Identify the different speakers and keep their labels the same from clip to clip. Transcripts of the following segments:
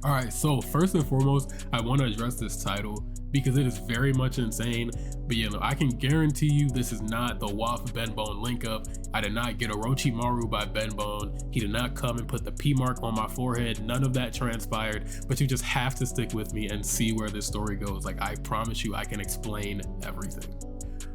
Speaker 1: All right, so first and foremost, I want to address this title because it is very much insane. But I can guarantee you this is not the Waff Ben Bone link up. I did not get Orochimaru by Ben Bone. He did not come and put the P mark on my forehead. None of that transpired, but you just have to stick with me and see where this story goes. Like, I promise you, I can explain everything.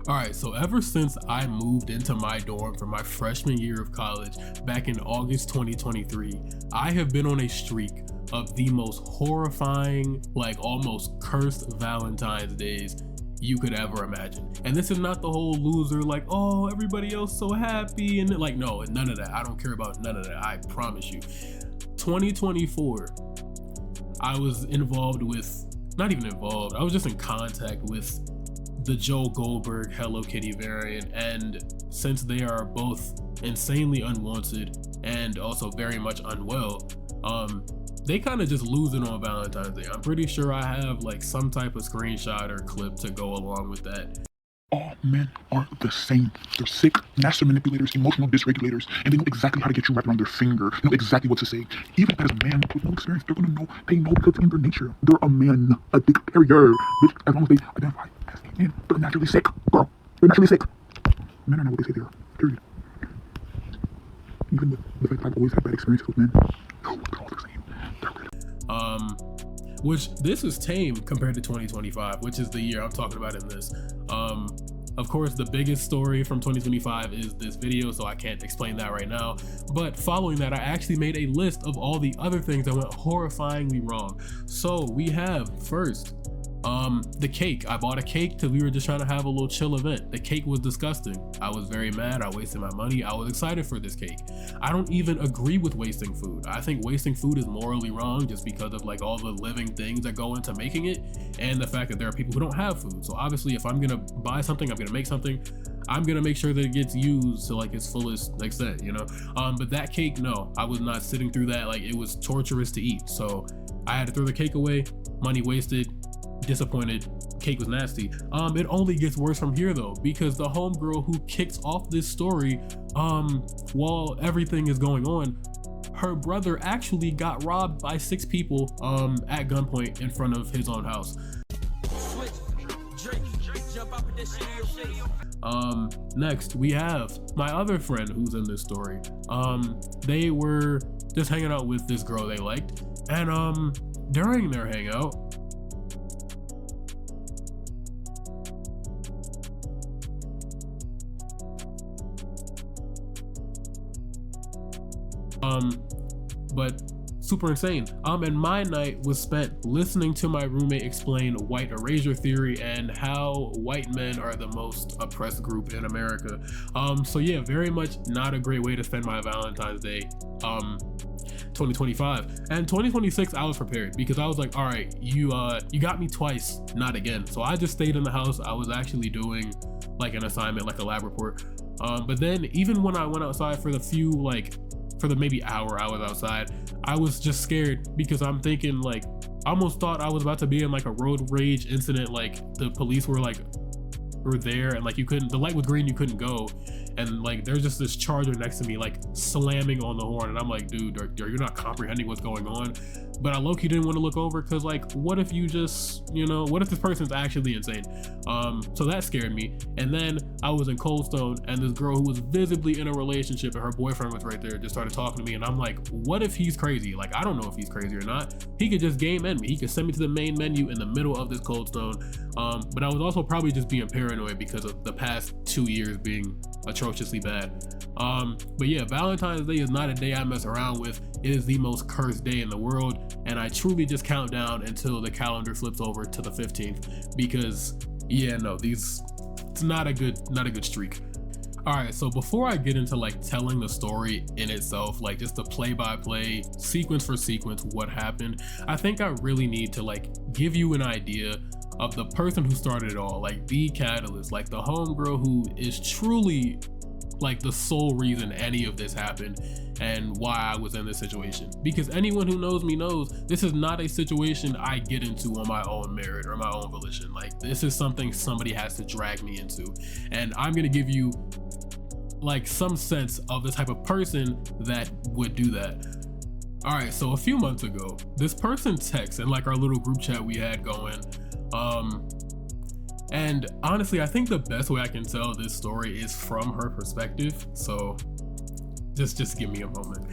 Speaker 1: All right, so ever since I moved into my dorm for my freshman year of college back in August 2023, I have been on a streak of the most horrifying, like almost cursed Valentine's days you could ever imagine. And this is not the whole loser, like, oh, everybody else so happy, and like, no, none of that. I don't care about none of that, I promise you. 2024, I was involved with, not even involved, I was just in contact with the Joe Goldberg Hello Kitty variant, and since they are both insanely unwanted and also very much unwell, they kind of just lose it on Valentine's Day. I'm pretty sure I have like some type of screenshot or clip to go along with that.
Speaker 2: All men are the same. They're sick, master manipulators, emotional dysregulators, and they know exactly how to get you wrapped around their finger, know exactly what to say. Even as a man with no experience, they're gonna know, they know because it's in their nature. They're a man, a dick carrier. Which, as long as they identify as a man, they're naturally sick. Girl, they're naturally sick. Men are not what they say they are, period. Even the fact that I've always had bad experiences with men, they're all the same.
Speaker 1: Which this is tame compared to 2025, which is the year I'm talking about in this. Of course, the biggest story from 2025 is this video, so I can't explain that right now. But following that, I actually made a list of all the other things that went horrifyingly wrong. So we have first, the cake. I bought a cake because we were just trying to have a little chill event. The cake was disgusting. I was very mad. I wasted my money. I was excited for this cake. I don't even agree with wasting food. I think wasting food is morally wrong just because of like all the living things that go into making it and the fact that there are people who don't have food. So obviously if I'm gonna buy something, I'm gonna make something, I'm gonna make sure that it gets used to like its fullest extent, but that cake, no, I was not sitting through that. Like, it was torturous to eat. So I had to throw the cake away, money wasted, disappointed, cake was nasty. It only gets worse from here though, because the homegirl who kicks off this story while everything is going on, her brother actually got robbed by 6 people at gunpoint in front of his own house. Next we have my other friend who's in this story. They were just hanging out with this girl they liked, and during their hangout, but super insane. And my night was spent listening to my roommate explain white erasure theory and how white men are the most oppressed group in America. So yeah, very much not a great way to spend my Valentine's Day. 2025 and 2026, I was prepared because I was like, all right, you got me twice, not again. So I just stayed in the house. I was actually doing like an assignment, like a lab report. But then even when I went outside for the maybe hour I was outside, I was just scared because I'm thinking, like, I almost thought I was about to be in like a road rage incident. Like, the police were there and like the light was green, you couldn't go, and like there's just this charger next to me like slamming on the horn, and I'm like, dude, you're not comprehending what's going on. But I low-key didn't want to look over because like, what if you just, what if this person's actually insane? So that scared me. And then I was in Cold Stone, and this girl who was visibly in a relationship and her boyfriend was right there just started talking to me, and I'm like, what if he's crazy? Like, I don't know if he's crazy or not. He could just game end me. He could send me to the main menu in the middle of this Cold Stone. But I was also probably just being paranoid because of the past 2 years being atrociously bad. But yeah, Valentine's Day is not a day I mess around with. It is the most cursed day in the world, and I truly just count down until the calendar flips over to the 15th because yeah, no, it's not a good streak. All right, so before I get into like telling the story in itself, like just the play-by-play, sequence for sequence, what happened, I think I really need to like give you an idea of the person who started it all, like the catalyst, like the homegirl who is truly like the sole reason any of this happened and why I was in this situation. Because anyone who knows me knows this is not a situation I get into on my own merit or my own volition. Like, this is something somebody has to drag me into, and I'm gonna give you like some sense of the type of person that would do that. All right, so a few months ago, this person texts in like our little group chat we had going. And honestly, I think the best way I can tell this story is from her perspective. So just give me a moment.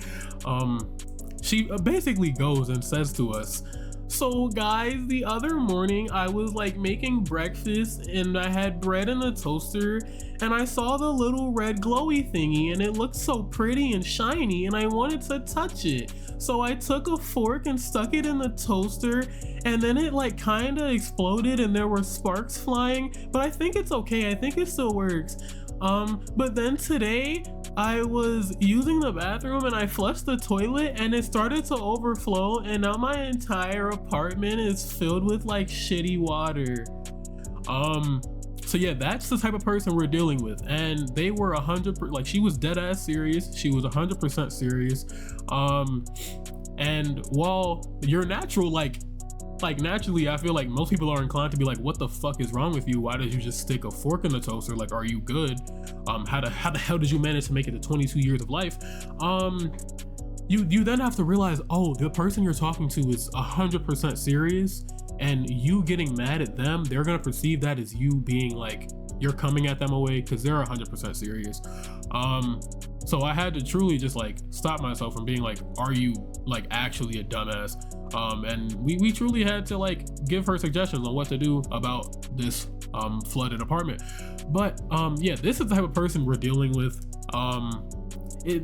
Speaker 1: She basically goes and says to us, so guys, the other morning I was like making breakfast and I had bread in the toaster and I saw the little red glowy thingy and it looked so pretty and shiny and I wanted to touch it. So I took a fork and stuck it in the toaster and then it like kind of exploded and there were sparks flying, but I think it's okay. I think it still works. But then today I was using the bathroom and I flushed the toilet and it started to overflow and now my entire apartment is filled with like shitty water. So yeah, that's the type of person we're dealing with, and they were 100%, like she was dead ass serious. She was 100% serious. And while you're natural, like naturally, I feel like most people are inclined to be like, what the fuck is wrong with you? Why did you just stick a fork in the toaster? Like, are you good? How the hell did you manage to make it to 22 years of life? You then have to realize, oh, the person you're talking to is 100% serious, and you getting mad at them, they're gonna perceive that as you being like, you're coming at them away because they're 100% serious. So I had to truly just like stop myself from being like, are you like actually a dumbass? And we truly had to like give her suggestions on what to do about this flooded apartment. But yeah, this is the type of person we're dealing with.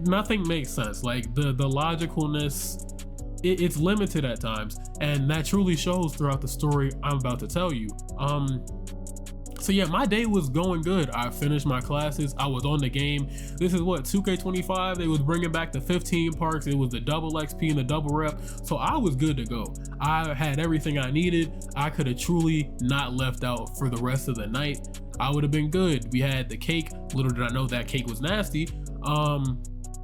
Speaker 1: Nothing makes sense. Like the logicalness, it's limited at times, and that truly shows throughout the story I'm about to tell you. So yeah, my day was going good. I finished my classes. I was on the game. This is what, 2K25? They was bringing back the 15 parks. It was the double XP and the double rep. So I was good to go. I had everything I needed. I could have truly not left out for the rest of the night. I would have been good. We had the cake. Little did I know that cake was nasty.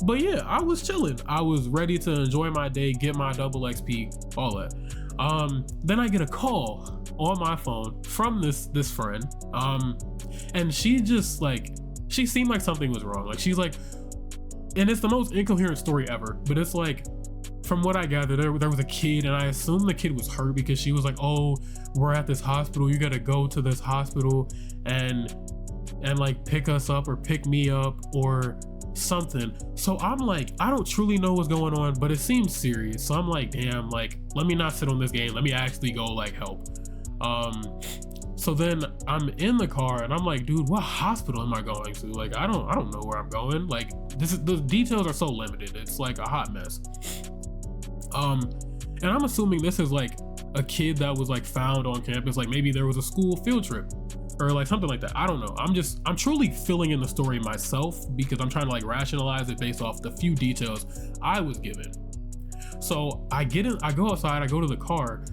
Speaker 1: But yeah, I was chilling. I was ready to enjoy my day, get my double XP, all that. Then I get a call on my phone from this friend. And she just like, she seemed like something was wrong. Like she's like, and it's the most incoherent story ever, but it's like, from what I gathered, there was a kid, and I assume the kid was hurt because she was like, oh, we're at this hospital, you gotta go to this hospital and like pick us up or pick me up or something. So I'm like, I don't truly know what's going on, but it seems serious. So I'm like, damn, like, let me not sit on this game. Let me actually go like help. So then I'm in the car and I'm like, dude, what hospital am I going to? Like, I don't know where I'm going. Like, the details are so limited. It's like a hot mess. And I'm assuming this is like a kid that was like found on campus. Like maybe there was a school field trip or like something like that. I don't know. I'm truly filling in the story myself because I'm trying to like rationalize it based off the few details I was given. So I go outside, I go to the car,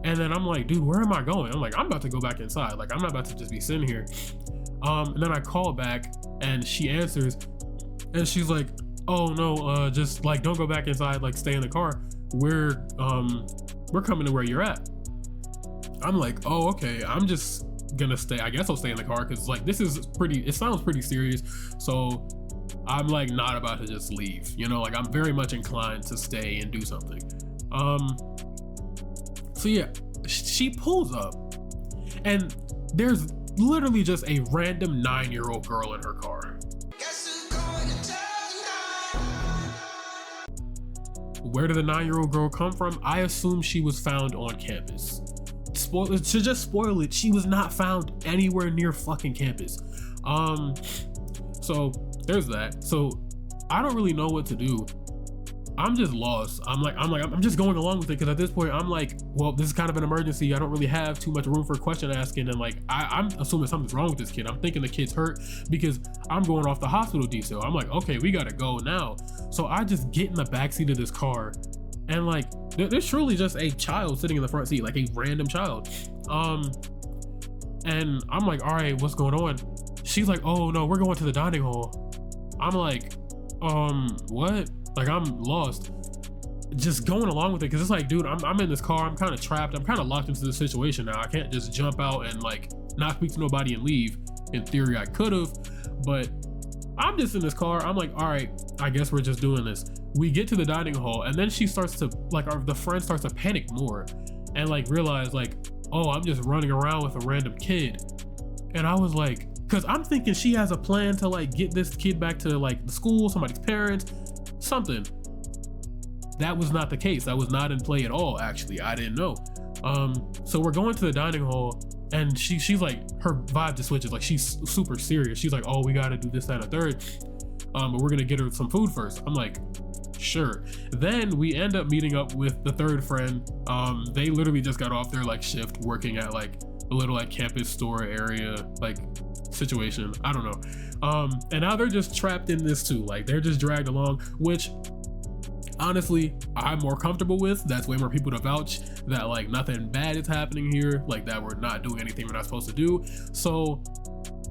Speaker 1: and then I'm like, dude, where am I going? I'm like, I'm about to go back inside. Like, I'm not about to just be sitting here. And then I call back and she answers and she's like, oh no, just like, don't go back inside, like stay in the car. We're coming to where you're at. I'm like, oh, okay. I'm just gonna stay. I guess I'll stay in the car because like it sounds pretty serious. So I'm like not about to just leave, you know, like I'm very much inclined to stay and do something. So yeah, she pulls up and there's literally just a random 9-year-old girl in her car. Where did the 9-year-old girl come from? I assume she was found on campus. To just spoil it, she was not found anywhere near fucking campus. So there's that. So I don't really know what to do. I'm just lost. I'm just going along with it because at this point I'm like, well, this is kind of an emergency. I don't really have too much room for question asking, and like I'm assuming something's wrong with this kid. I'm thinking the kid's hurt because I'm going off the hospital detail. I'm like, okay, we gotta go now. So I just get in the backseat of this car, and like there's truly just a child sitting in the front seat, like a random child. And I'm like, all right, what's going on? She's like, oh no, we're going to the dining hall. I'm like, what? Like, I'm lost, just going along with it because it's like, dude, I'm in this car, I'm kind of trapped, I'm kind of locked into this situation now. I can't just jump out and like not speak to nobody and leave. In theory I could have, but I'm just in this car. I'm like, all right, I guess we're just doing this. We get to the dining hall, and then she starts to like, the friend starts to panic more and like realize like, oh, I'm just running around with a random kid. And I was like, because I'm thinking she has a plan to like get this kid back to like the school, somebody's parents, something. That was not the case. That was not in play at all, actually. I didn't know. So we're going to the dining hall, and she's like, her vibe just switches. Like, she's super serious. She's like, oh, we gotta do this, that, and a third. But we're gonna get her some food first. I'm like, sure. Then we end up meeting up with the third friend. They literally just got off their like shift working at like a little like campus store area like situation. I don't know. And now they're just trapped in this too. Like, they're just dragged along, which honestly I'm more comfortable with. That's way more people to vouch that like nothing bad is happening here, like that we're not doing anything we're not supposed to do. So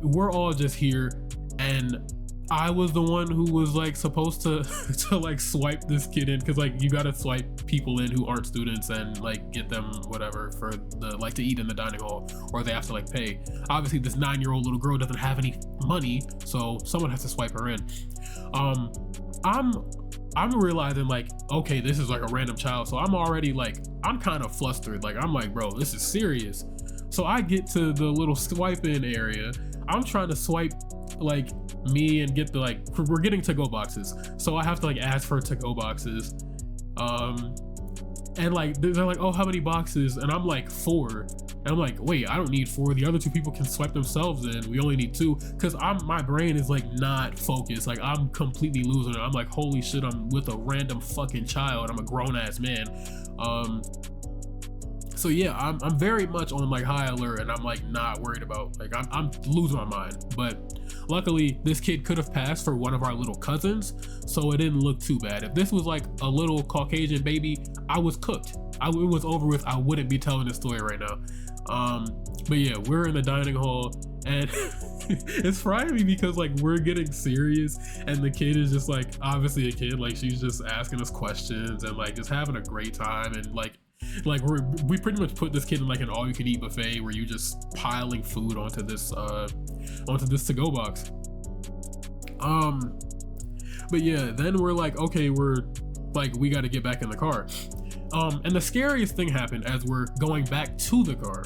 Speaker 1: we're all just here, and I was the one who was like supposed to to like swipe this kid in, because like you gotta swipe people in who aren't students and like get them whatever for the like to eat in the dining hall, or they have to like pay. Obviously this 9-year-old little girl doesn't have any money, so someone has to swipe her in. I'm realizing like, okay, this is like a random child, so I'm already like, I'm kind of flustered. Like, I'm like, bro, this is serious. So I get to the little swipe in area. I'm trying to swipe like me and get the like, we're getting to-go boxes, so I have to like ask for to-go boxes. And like they're like, oh, how many boxes? And I'm like, 4. And I'm like, wait, I don't need 4. The other 2 people can swipe themselves in. We only need 2. Because my brain is like not focused. Like, I'm completely losing it. I'm like, holy shit, I'm with a random fucking child. I'm a grown ass man. So yeah, I'm very much on like high alert, and I'm like not worried about, like, I'm losing my mind. But luckily this kid could have passed for one of our little cousins, so it didn't look too bad. If this was like a little Caucasian baby, I was cooked. It was over with. I wouldn't be telling this story right now. But yeah, we're in the dining hall, and it's frightening me because like we're getting serious, and the kid is just like, obviously a kid, like she's just asking us questions and like just having a great time, and like we pretty much put this kid in like an all-you-can-eat buffet where you just piling food onto this to-go box. But yeah, then we're like, okay, we got to get back in the car. And the scariest thing happened as we're going back to the car.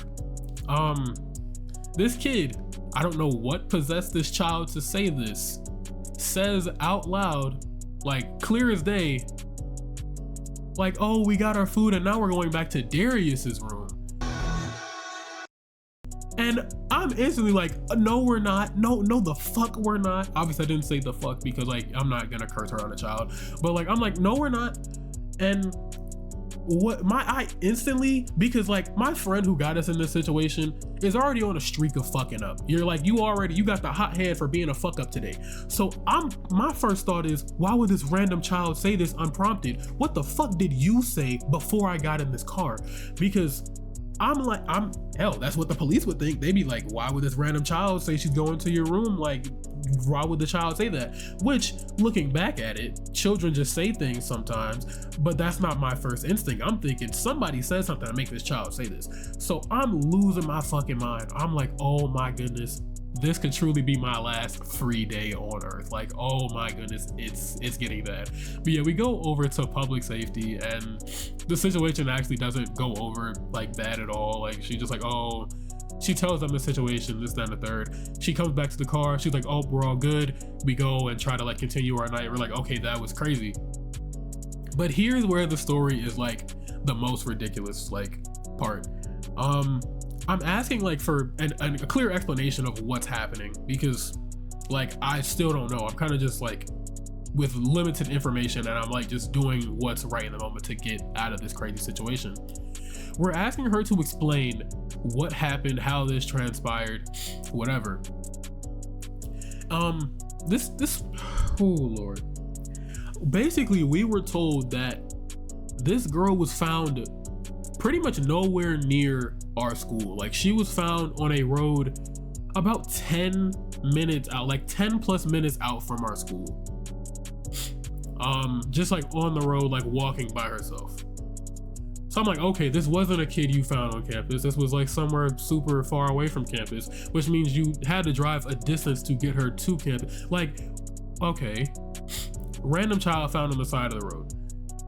Speaker 1: This kid, I don't know what possessed this child to say this, says out loud, like clear as day, like, oh, we got our food and now we're going back to Darius's room. And I'm instantly like, no, we're not. No, the fuck we're not. Obviously I didn't say the fuck because like I'm not gonna curse around a child, but like I'm like, no, we're not. And what I instantly, because like my friend who got us in this situation is already on a streak of fucking up. You're like, you got the hot head for being a fuck up today. So my first thought is, why would this random child say this unprompted? What the fuck did you say before I got in this car? Because hell, that's what the police would think. They'd be like, why would this random child say she's going to your room? Like, why would the child say that? Which, looking back at it, children just say things sometimes, but that's not my first instinct. I'm thinking somebody said something to make this child say this. So I'm losing my fucking mind. I'm like, oh my goodness, this could truly be my last free day on earth. Like, oh my goodness, it's getting bad. But yeah, we go over to public safety, and the situation actually doesn't go over like bad at all. Like, she just like, oh, she tells them the situation, this, that, and the third. She comes back to the car. She's like, oh, we're all good. We go and try to like continue our night. We're like, okay, that was crazy. But here's where the story is like the most ridiculous like part. I'm asking like for a clear explanation of what's happening, because like I still don't know. I'm kind of just like with limited information, and I'm like just doing what's right in the moment to get out of this crazy situation. We're asking her to explain what happened, how this transpired, whatever. This oh Lord. Basically, we were told that this girl was found pretty much nowhere near our school. Like, she was found on a road about 10 minutes out, like 10 plus minutes out from our school. Just like on the road, like walking by herself. So I'm like, okay, this wasn't a kid you found on campus. This was like somewhere super far away from campus, which means you had to drive a distance to get her to campus. Like, okay, random child found on the side of the road.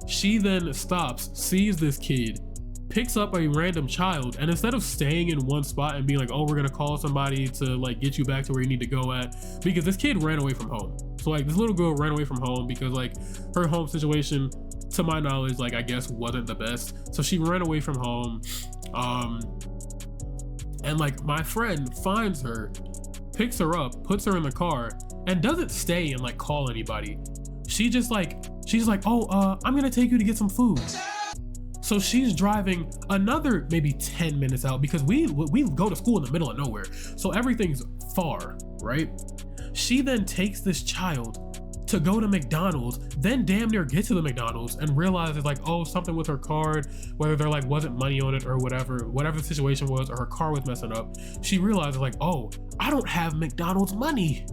Speaker 1: She then stops, sees this kid, picks up a random child, and instead of staying in one spot and being like, oh, we're gonna call somebody to like get you back to where you need to go at, because this kid ran away from home. So like this little girl ran away from home because like her home situation, to my knowledge, like I guess wasn't the best. So she ran away from home. And like my friend finds her, picks her up, puts her in the car, and doesn't stay and like call anybody. She's like, oh, I'm gonna take you to get some food. So she's driving another maybe 10 minutes out because we go to school in the middle of nowhere. So everything's far, right? She then takes this child to go to McDonald's, then damn near get to the McDonald's and realizes like, oh, something with her card, whether there like wasn't money on it or whatever the situation was, or her car was messing up. She realizes like, oh, I don't have McDonald's money.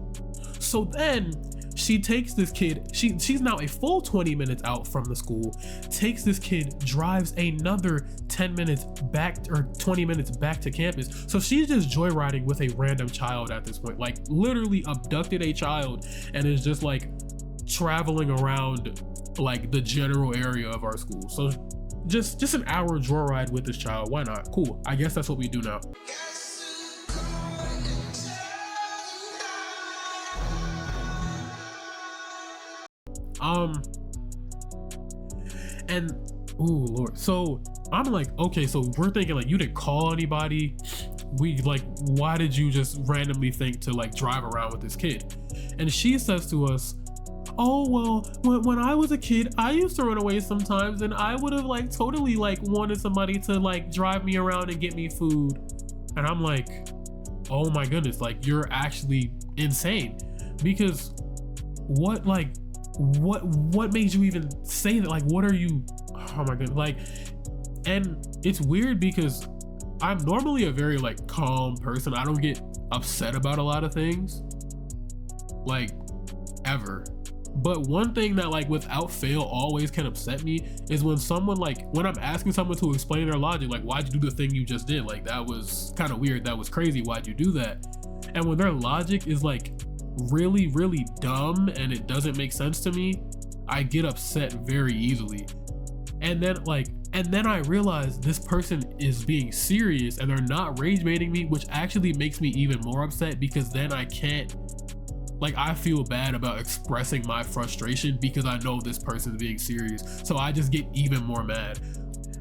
Speaker 1: So then she takes this kid, she's now a full 20 minutes out from the school, takes this kid, drives another 10 minutes back or 20 minutes back to campus. So she's just joyriding with a random child at this point, like literally abducted a child and is just like traveling around like the general area of our school. So just an hour joyride with this child. Why not? Cool. I guess that's what we do now. And ooh Lord, so I'm like, okay, so we're thinking like you didn't call anybody. We like, why did you just randomly think to like drive around with this kid? And she says to us, oh well, when I was a kid, I used to run away sometimes, and I would have like totally like wanted somebody to like drive me around and get me food. And I'm like, oh my goodness, like you're actually insane. Because what made you even say that? Like, what are you, oh my god, like, and it's weird because I'm normally a very like calm person. I don't get upset about a lot of things, like, ever. But one thing that like without fail always can upset me is when someone like, when I'm asking someone to explain their logic, like, why'd you do the thing you just did? Like, that was kind of weird, that was crazy, why'd you do that? And when their logic is like really dumb and it doesn't make sense to me, I get upset very easily. And then I realize this person is being serious and they're not rage baiting me, which actually makes me even more upset, because then I can't, like, I feel bad about expressing my frustration because I know this person's being serious. So I just get even more mad.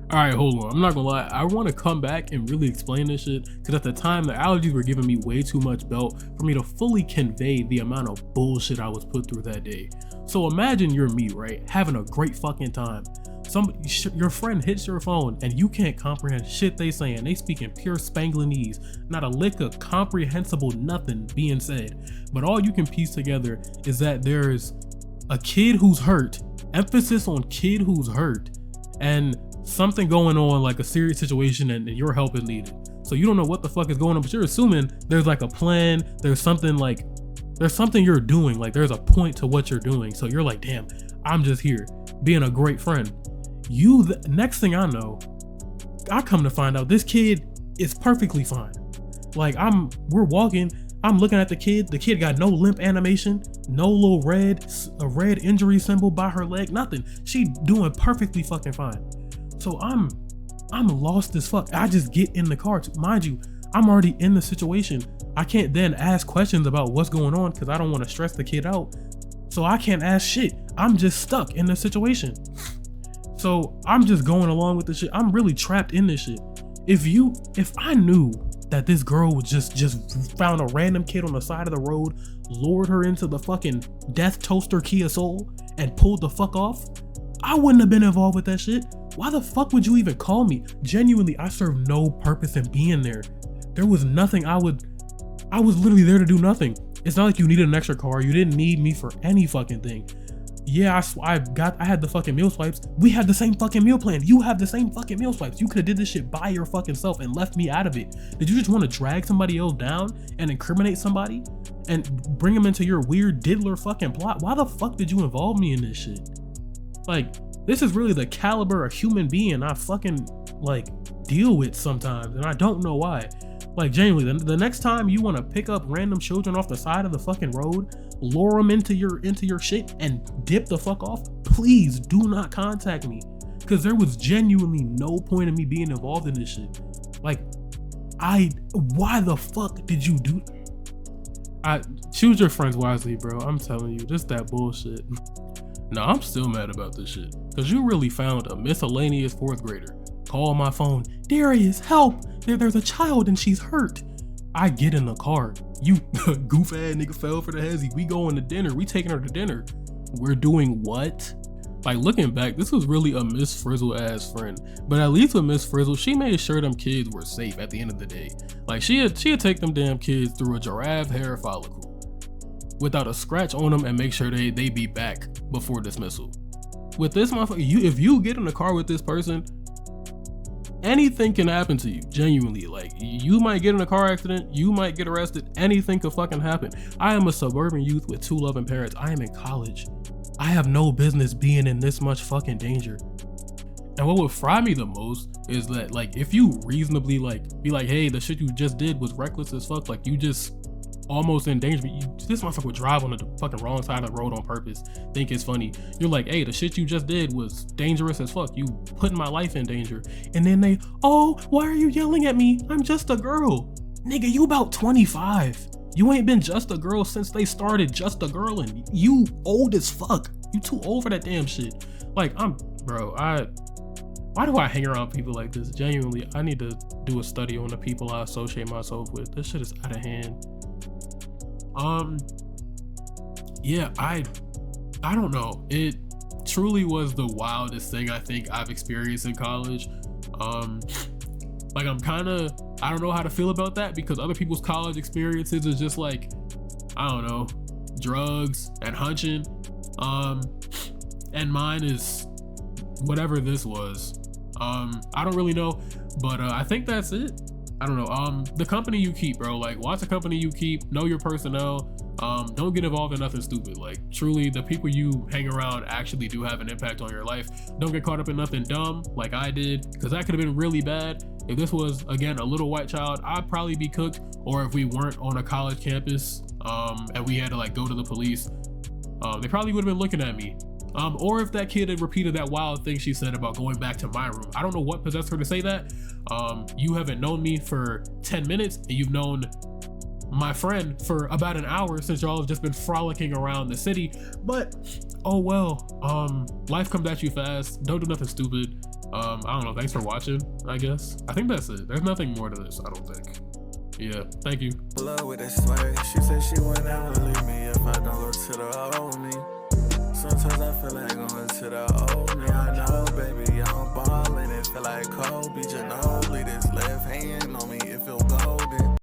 Speaker 1: All right, hold on. I'm not gonna lie. I want to come back and really explain this shit, because at the time the allergies were giving me way too much belt for me to fully convey the amount of bullshit I was put through that day. So imagine you're me, right? Having a great fucking time. Your friend hits your phone and you can't comprehend shit they saying. They speaking pure Spanglish, not a lick of comprehensible nothing being said. But all you can piece together is that there's a kid who's hurt, emphasis on kid who's hurt, and something going on, like a serious situation, and your help is needed. So you don't know what the fuck is going on, but you're assuming there's like a plan, there's something you're doing, like there's a point to what you're doing. So you're like, damn, I'm just here being a great friend. Next thing I know, I come to find out this kid is perfectly fine. Like we're walking, I'm looking at the kid got no limp animation, no little a red injury symbol by her leg, nothing. She doing perfectly fucking fine. So I'm lost as fuck. I just get in the car. Mind you, I'm already in the situation. I can't then ask questions about what's going on because I don't want to stress the kid out. So I can't ask shit. I'm just stuck in the situation. So I'm just going along with the shit. I'm really trapped in this shit. If I knew that this girl was just found a random kid on the side of the road, lured her into the fucking death toaster Kia Soul, and pulled the fuck off, I wouldn't have been involved with that shit. Why the fuck would you even call me? Genuinely, I serve no purpose in being there. There was nothing I was literally there to do nothing. It's not like you needed an extra car. You didn't need me for any fucking thing. Yeah, I had the fucking meal swipes. We had the same fucking meal plan. You have the same fucking meal swipes. You could have did this shit by your fucking self and left me out of it. Did you just want to drag somebody else down and incriminate somebody and bring them into your weird diddler fucking plot? Why the fuck did you involve me in this shit? Like, this is really the caliber of human being I fucking like deal with sometimes, and I don't know why. Like, genuinely, the next time you want to pick up random children off the side of the fucking road, lure them into your shit and dip the fuck off, please do not contact me. Because there was genuinely no point in me being involved in this shit. Like, why the fuck did you do? Choose your friends wisely, bro. I'm telling you, just that bullshit. No, I'm still mad about this shit. Because you really found a miscellaneous 4th grader. Call my phone. Darius, help! There's a child and she's hurt. I get in the car. You goof ass nigga fell for the hezzy. We going to dinner. We taking her to dinner. We're doing what? Like, looking back, this was really a Miss Frizzle ass friend. But at least with Miss Frizzle, she made sure them kids were safe at the end of the day. Like, she'd take them damn kids through a giraffe hair follicle without a scratch on them and make sure they be back before dismissal. With this motherfucker, if you get in the car with this person, anything can happen to you, genuinely. Like, you might get in a car accident, you might get arrested, anything could fucking happen. I am a suburban youth with 2 loving parents. I am in college. I have no business being in this much fucking danger. And what would fry me the most is that, like, if you reasonably, like, be like, hey, the shit you just did was reckless as fuck, like, you just almost in danger. This motherfucker would drive on the fucking wrong side of the road on purpose, think it's funny. You're like, hey, the shit you just did was dangerous as fuck. You putting my life in danger. And then oh, why are you yelling at me? I'm just a girl. Nigga, you about 25. You ain't been just a girl since they started just a girl, and you old as fuck. You too old for that damn shit. Like, why do I hang around people like this? Genuinely, I need to do a study on the people I associate myself with. This shit is out of hand. Yeah, I don't know. It truly was the wildest thing I think I've experienced in college. Like, I don't know how to feel about that, because other people's college experiences is just like, I don't know, drugs and hunching. And mine is whatever this was. I don't really know, but I think that's it. I don't know. The company you keep, bro. Like, watch the company you keep. Know your personnel. Don't get involved in nothing stupid. Like, truly, the people you hang around actually do have an impact on your life. Don't get caught up in nothing dumb like I did, because that could have been really bad. If this was, again, a little white child, I'd probably be cooked. Or if we weren't on a college campus, and we had to, like, go to the police, they probably would have been looking at me. Or if that kid had repeated that wild thing she said about going back to my room. I don't know what possessed her to say that. You haven't known me for 10 minutes, and you've known my friend for about an hour, since y'all have just been frolicking around the city. But oh well, life comes at you fast. Don't do nothing stupid. I don't know. Thanks for watching, I guess. I think that's it. There's nothing more to this, I don't think. Yeah, thank you.
Speaker 3: With this sway. She said she would never leave me if I don't go to the old me. Sometimes I feel like going to the old me. I know, baby, I'm ballin'. It feel like Kobe, Ginobili.